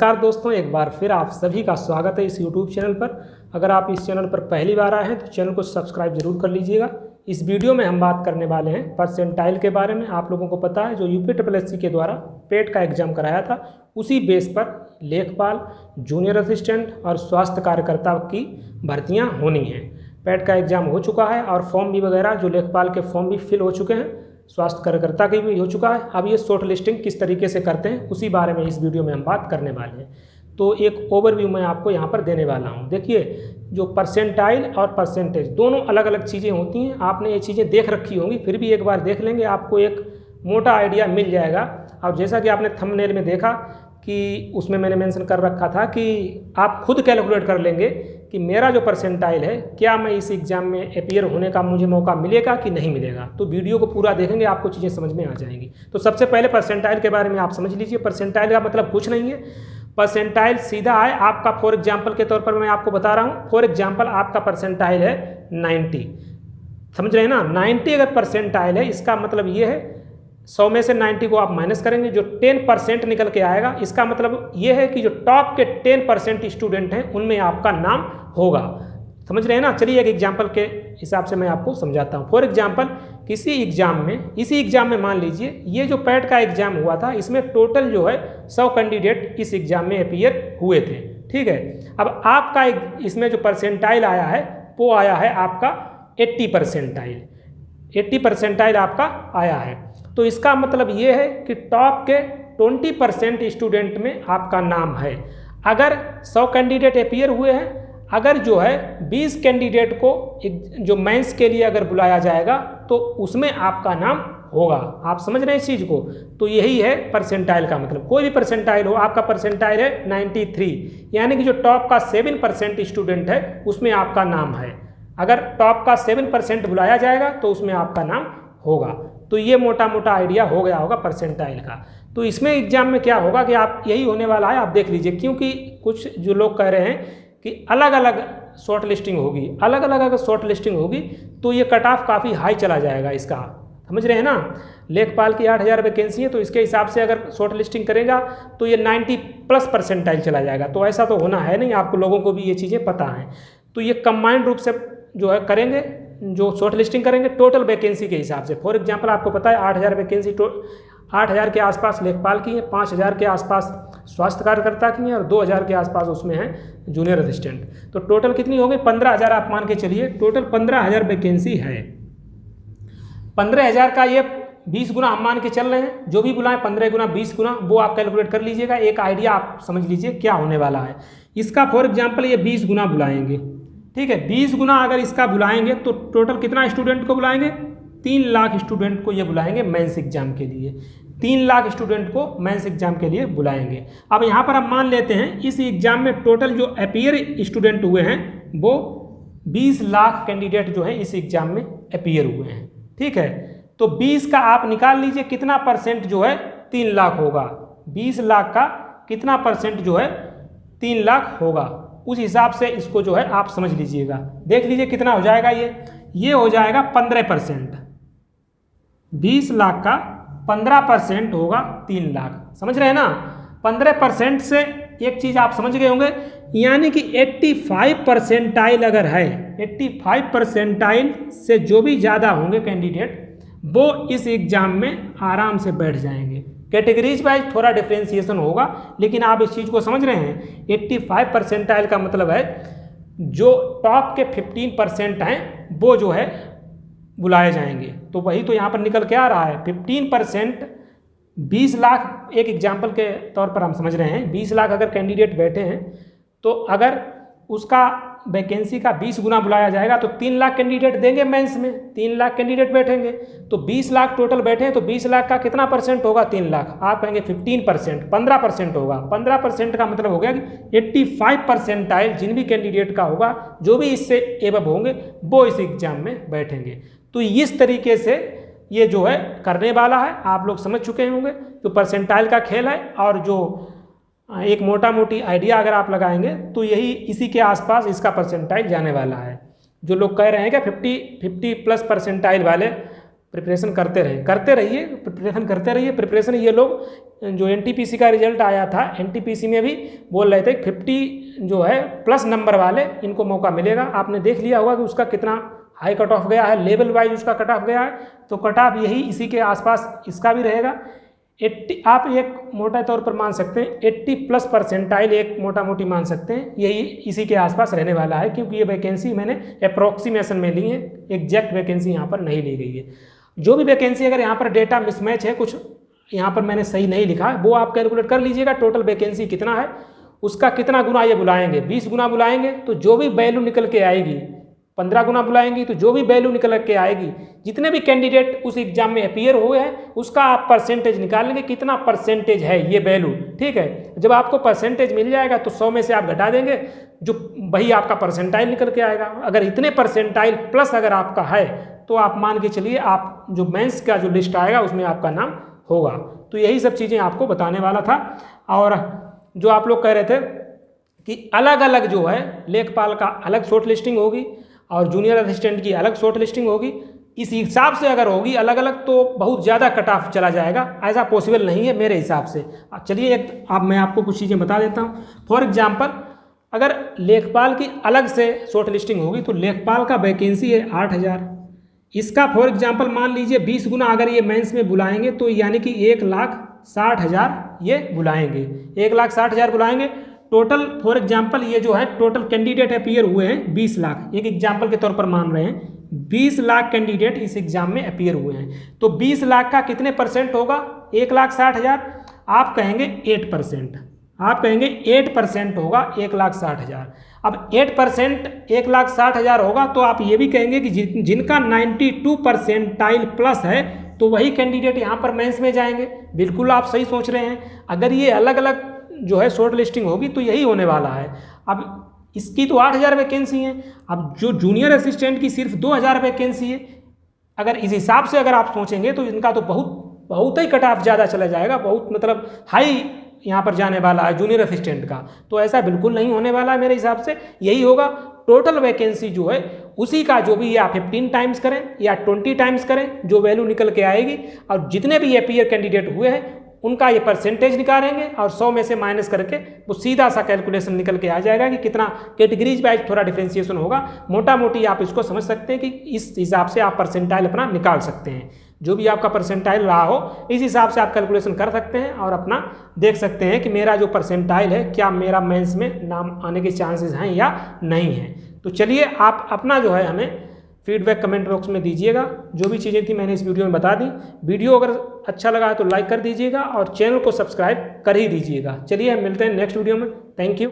नमस्कार दोस्तों, एक बार फिर आप सभी का स्वागत है इस YouTube चैनल पर। अगर आप इस चैनल पर पहली बार आए हैं तो चैनल को सब्सक्राइब जरूर कर लीजिएगा। इस वीडियो में हम बात करने वाले हैं परसेंटाइल के बारे में। आप लोगों को पता है जो UPSSC के द्वारा पेट का एग्जाम कराया था, उसी बेस पर लेखपाल, जूनियर असिस्टेंट और स्वास्थ्य कार्यकर्ता की भर्तियाँ होनी हैं। पेट का एग्जाम हो चुका है और फॉर्म भी वगैरह जो लेखपाल के फॉर्म भी फिल हो चुके हैं, स्वास्थ्य कार्यकर्ता की भी हो चुका है। अब ये शॉर्ट लिस्टिंग किस तरीके से करते हैं उसी बारे में इस वीडियो में हम बात करने वाले हैं। तो एक ओवरव्यू मैं आपको यहाँ पर देने वाला हूँ। देखिए, जो परसेंटाइल और परसेंटेज दोनों अलग अलग चीज़ें होती हैं। आपने ये चीज़ें देख रखी होंगी, फिर भी एक बार देख लेंगे आपको एक मोटा आइडिया मिल जाएगा। और जैसा कि आपने थंबनेल में देखा कि उसमें मैंने मेंशन कर रखा था कि आप खुद कैलकुलेट कर लेंगे कि मेरा जो परसेंटाइल है, क्या मैं इस एग्ज़ाम में अपीयर होने का मुझे मौका मिलेगा कि नहीं मिलेगा। तो वीडियो को पूरा देखेंगे, आपको चीज़ें समझ में आ जाएंगी। तो सबसे पहले परसेंटाइल के बारे में आप समझ लीजिए। परसेंटाइल का मतलब कुछ नहीं है। परसेंटाइल सीधा है आपका, फॉर एग्जाम्पल के तौर पर मैं आपको बता रहा हूँ। फॉर एग्जाम्पल आपका परसेंटाइल है 90, समझ रहे हैं ना। 90 अगर परसेंटाइल है, इसका मतलब ये है 100 में से 90 को आप माइनस करेंगे, जो 10% निकल के आएगा। इसका मतलब ये है कि जो टॉप के 10% स्टूडेंट हैं उनमें आपका नाम होगा। समझ रहे हैं ना। चलिए एक एग्जाम्पल के हिसाब से मैं आपको समझाता हूँ। फॉर एग्जाम्पल किसी एग्जाम में, इसी एग्जाम में मान लीजिए ये जो पैट का एग्जाम हुआ था, इसमें टोटल जो है 100 कैंडिडेट इस एग्जाम में अपीयर हुए थे। ठीक है। अब आपका इसमें जो परसेंटाइल आया है वो आया है आपका 80 परसेंटाइल। 80 परसेंटाइल आपका आया है। तो इसका मतलब ये है कि टॉप के 20% स्टूडेंट में आपका नाम है। अगर 100 कैंडिडेट अपीयर हुए हैं, अगर जो है 20 कैंडिडेट को जो मेंस के लिए अगर बुलाया जाएगा तो उसमें आपका नाम होगा। आप समझ रहे हैं इस चीज़ को। तो यही है परसेंटाइल का मतलब। कोई भी परसेंटाइल हो, आपका परसेंटाइल है 93, यानी कि जो टॉप का 7% स्टूडेंट है उसमें आपका नाम है। अगर टॉप का 7% बुलाया जाएगा तो उसमें आपका नाम होगा। तो ये मोटा मोटा आइडिया हो गया होगा परसेंटाइल का। तो इसमें एग्जाम में क्या होगा कि आप यही होने वाला है, आप देख लीजिए। क्योंकि कुछ जो लोग कह रहे हैं कि अलग अलग शॉर्ट लिस्टिंग होगी, अलग अलग अगर शॉर्ट लिस्टिंग होगी तो ये कट ऑफ काफ़ी हाई चला जाएगा इसका। समझ रहे हैं ना। लेखपाल की 8000 वैकेंसी है, तो इसके हिसाब से अगर शॉर्ट लिस्टिंग करेगा तो ये 90+ परसेंटाइल चला जाएगा। तो ऐसा तो होना है नहीं, आपको लोगों को भी ये चीज़ें पता हैं। तो ये कंबाइंड रूप से जो है करेंगे, जो शॉर्ट लिस्टिंग करेंगे टोटल वैकेंसी के हिसाब से। फॉर एग्जांपल आपको पता है 8000 वैकेंसी 8000 के आसपास लेखपाल की है, 5000 के आसपास स्वास्थ्य कार्यकर्ता की है और 2000 के आसपास उसमें है जूनियर असिस्टेंट। तो टोटल कितनी हो गई? 15000 आप मान के चलिए। टोटल 15000 वैकेंसी है। 15000 का ये 20 गुना हम मान के चल रहे हैं। जो भी बुलाएं 15 गुना 20 गुना, वो आप कैलकुलेट कर लीजिएगा। एक आइडिया आप समझ लीजिए क्या होने वाला है इसका। फॉर एग्जाम्पल ये 20 गुना बुलाएंगे, ठीक है। 20 गुना अगर इसका बुलाएंगे तो टोटल कितना स्टूडेंट को बुलाएंगे? 3 लाख स्टूडेंट को ये बुलाएंगे मेंस एग्जाम के लिए। 3 लाख स्टूडेंट को मेंस एग्जाम के लिए बुलाएंगे। अब यहाँ पर हम मान लेते हैं इस एग्जाम में टोटल जो अपीयर स्टूडेंट हुए हैं वो 20 लाख कैंडिडेट जो है इस एग्जाम में अपीयर हुए हैं। ठीक है। तो 20 का आप निकाल लीजिए कितना परसेंट जो है 3 लाख होगा। 20 लाख का कितना परसेंट जो है 3 लाख होगा, उस हिसाब से इसको जो है आप समझ लीजिएगा। देख लीजिए कितना हो जाएगा। ये हो जाएगा 15%। 20 लाख का 15% होगा 3 लाख। समझ रहे हैं ना। 15% से एक चीज़ आप समझ गए होंगे, यानी कि 85 परसेंटाइल अगर है, 85 परसेंटाइल से जो भी ज़्यादा होंगे कैंडिडेट वो इस एग्ज़ाम में आराम से बैठ जाएंगे। कैटेगरीज वाइज थोड़ा डिफ्रेंसिएशन होगा, लेकिन आप इस चीज़ को समझ रहे हैं। 85 परसेंटाइल का मतलब है जो टॉप के 15% हैं वो जो है बुलाए जाएंगे। तो वही तो यहाँ पर निकल के आ रहा है। 15% 20 लाख, एक एग्जाम्पल के तौर पर हम समझ रहे हैं। 20 लाख अगर कैंडिडेट बैठे हैं तो अगर उसका वैकेंसी का 20 गुना बुलाया जाएगा तो 3 लाख कैंडिडेट देंगे मेंस में। 3 लाख कैंडिडेट बैठेंगे तो 20 लाख टोटल बैठे हैं, तो 20 लाख का कितना परसेंट होगा? 3 लाख। आप कहेंगे 15%, 15% होगा। 15% का मतलब हो गया कि 85 परसेंटाइल जिन भी कैंडिडेट का होगा, जो भी इससे एबव होंगे वो इस एग्जाम में बैठेंगे। तो इस तरीके से ये जो है करने वाला है। आप लोग समझ चुके होंगे जो परसेंटाइल का खेल है। और जो एक मोटा मोटी आइडिया अगर आप लगाएंगे तो यही इसी के आसपास इसका परसेंटाइल जाने वाला है। जो लोग कह रहे हैं कि 50+ परसेंटाइल वाले प्रिपरेशन करते रहिए, प्रिपरेशन करते रहिए। प्रिपरेशन ये लोग जो एनटीपीसी का रिजल्ट आया था, एनटीपीसी में भी बोल रहे थे 50 जो है प्लस नंबर वाले इनको मौका मिलेगा। आपने देख लिया होगा कि उसका कितना हाई कट ऑफ गया है, लेवल वाइज उसका कट ऑफ गया है, तो कट ऑफ यही इसी के आसपास इसका भी रहेगा। 80 आप एक मोटा तौर पर मान सकते हैं 80+ परसेंटाइल एक मोटा मोटी मान सकते हैं, यही इसी के आसपास रहने वाला है, क्योंकि ये वैकेंसी मैंने अप्रॉक्सीमेशन में ली है, एग्जैक्ट वैकेंसी यहाँ पर नहीं ली गई है। जो भी वैकेंसी अगर यहाँ पर डेटा मिसमैच है, कुछ यहाँ पर मैंने सही नहीं लिखा है, वो आप कैलकुलेट कर लीजिएगा। टोटल वैकेंसी कितना है, उसका कितना गुना ये बुलाएंगे, 20 गुना बुलाएंगे तो जो भी वैल्यू निकल के आएगी, 15 गुना बुलाएंगी तो जो भी वैल्यू निकल के आएगी, जितने भी कैंडिडेट उस एग्जाम में अपीयर हुए हैं उसका आप परसेंटेज निकाल लेंगे, कितना परसेंटेज है ये वैल्यू। ठीक है, जब आपको परसेंटेज मिल जाएगा तो 100 में से आप घटा देंगे, जो वही आपका परसेंटाइल निकल के आएगा। अगर इतने परसेंटाइल प्लस अगर आपका है तो आप मान के चलिए आप जो मेंस का जो लिस्ट आएगा उसमें आपका नाम होगा। तो यही सब चीज़ें आपको बताने वाला था। और जो आप लोग कह रहे थे कि अलग अलग जो है लेखपाल का अलग शॉर्ट लिस्टिंग होगी और जूनियर असिस्टेंट की अलग शॉर्ट लिस्टिंग होगी, इस हिसाब से अगर होगी अलग अलग तो बहुत ज़्यादा कट ऑफ चला जाएगा, ऐसा पॉसिबल नहीं है मेरे हिसाब से। चलिए मैं आपको कुछ चीज़ें बता देता हूँ। फॉर एग्जांपल अगर लेखपाल की अलग से शॉर्ट लिस्टिंग होगी तो लेखपाल का वैकेंसी है 8000, इसका फॉर एग्जांपल मान लीजिए 20 गुना अगर ये मेंस में बुलाएंगे तो यानी कि 1,60,000 ये बुलाएंगे, 1,60,000 बुलाएंगे। टोटल फॉर एग्जांपल ये जो है टोटल कैंडिडेट अपीयर हुए हैं 20 लाख, एक एग्जांपल के तौर पर मान रहे हैं 20 लाख कैंडिडेट इस एग्जाम में अपीयर हुए हैं, तो 20 लाख का कितने परसेंट होगा, 1,60,000। आप कहेंगे 8%, आप कहेंगे 8% होगा 1,60,000। अब 8% 1,60,000 होगा तो आप ये भी कहेंगे कि जिनका 92 परसेंटाइल प्लस है तो वही कैंडिडेट यहाँ पर मेंस में जाएंगे। बिल्कुल आप सही सोच रहे हैं। अगर ये अलग अलग जो है शॉर्ट लिस्टिंग होगी तो यही होने वाला है। अब इसकी तो 8,000 वैकेंसी है, अब जो जूनियर असिस्टेंट की सिर्फ 2,000 वैकेंसी है। अगर इस हिसाब से अगर आप सोचेंगे तो इनका तो बहुत ही कट ऑफ ज़्यादा चला जाएगा, बहुत मतलब हाई यहाँ पर जाने वाला है जूनियर असिस्टेंट का। तो ऐसा बिल्कुल नहीं होने वाला है मेरे हिसाब से। यही होगा टोटल वैकेंसी जो है उसी का जो भी या 15 टाइम्स करें या 20 टाइम्स करें, जो वैल्यू निकल के आएगी और जितने भी अपीयर कैंडिडेट हुए हैं उनका ये परसेंटेज निकालेंगे और 100 में से माइनस करके वो सीधा सा कैलकुलेशन निकल के आ जाएगा कि कितना कैटेगरीज वाइज थोड़ा डिफ्रेंशिएशन होगा। मोटा मोटी आप इसको समझ सकते हैं कि इस हिसाब से आप परसेंटाइल अपना निकाल सकते हैं। जो भी आपका परसेंटाइल रहा हो इस हिसाब से आप कैलकुलेशन कर सकते हैं और अपना देख सकते हैं कि मेरा जो परसेंटाइल है क्या मेरा मेंस में नाम आने के चांसेस हैं या नहीं है। तो चलिए आप अपना जो है हमें फीडबैक कमेंट बॉक्स में दीजिएगा। जो भी चीज़ें थी मैंने इस वीडियो में बता दी। वीडियो अगर अच्छा लगा है तो लाइक कर दीजिएगा और चैनल को सब्सक्राइब कर ही दीजिएगा। चलिए हम मिलते हैं नेक्स्ट वीडियो में। Thank you.